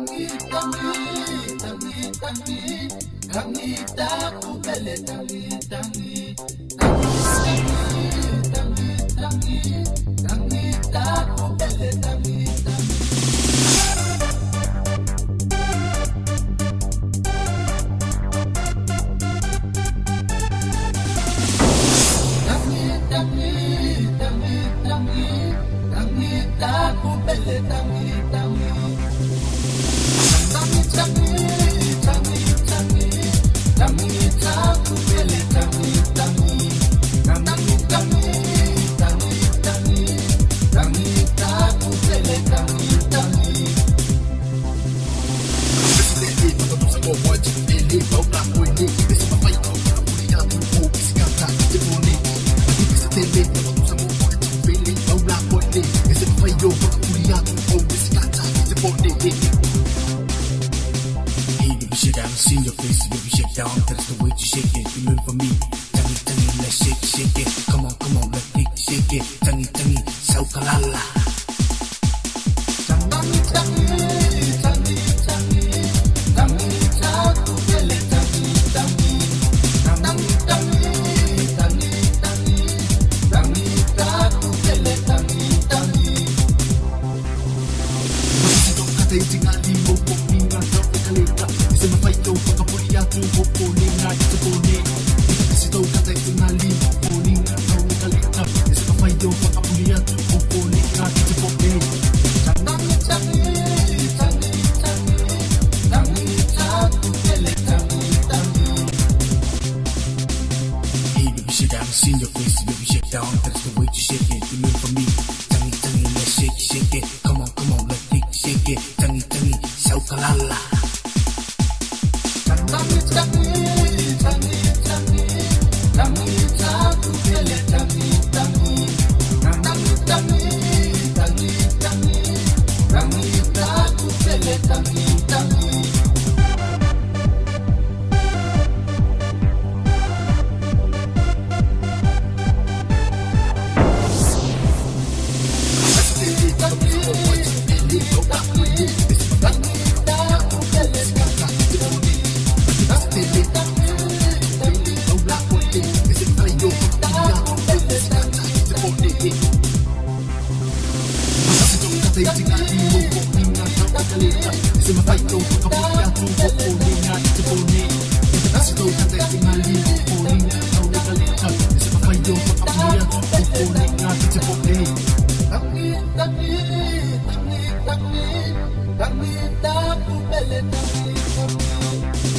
tangi tangi tangi tangi tangi taku bele tangi tangi tangi tangi tangi tangi taku bele tangi tangi taku bele tangi tangi tangi tangi tangi tangi taku bele tangi tangi tangi tangi tangi tangi taku bele tangi tangi See your face, baby, shake down. That's the way to shake it. You move for me. Tangi, tangi, let's shake it. Come on, let's shake it. Tangi, tangi, saukalala. Tangi, tangi, tangi, tangi, tangi, taku bele tangi, tangi, tangi, tangi, tangi, tangi, tangi, taku bele tangi, tangi. See your face, baby, shake down. That's the way to shake it. You move for me. Tangi, tangi, let's shake it. Come on, let's shake it. Tangi, tangi, saukalala. Tangi, tangi, tangi, tangi, tangi, taku bele tangi, tangi, tangi, tangi, tangi, tangi, tangi, taku bele tangi, tangi. Tangi taku bele tangi tangi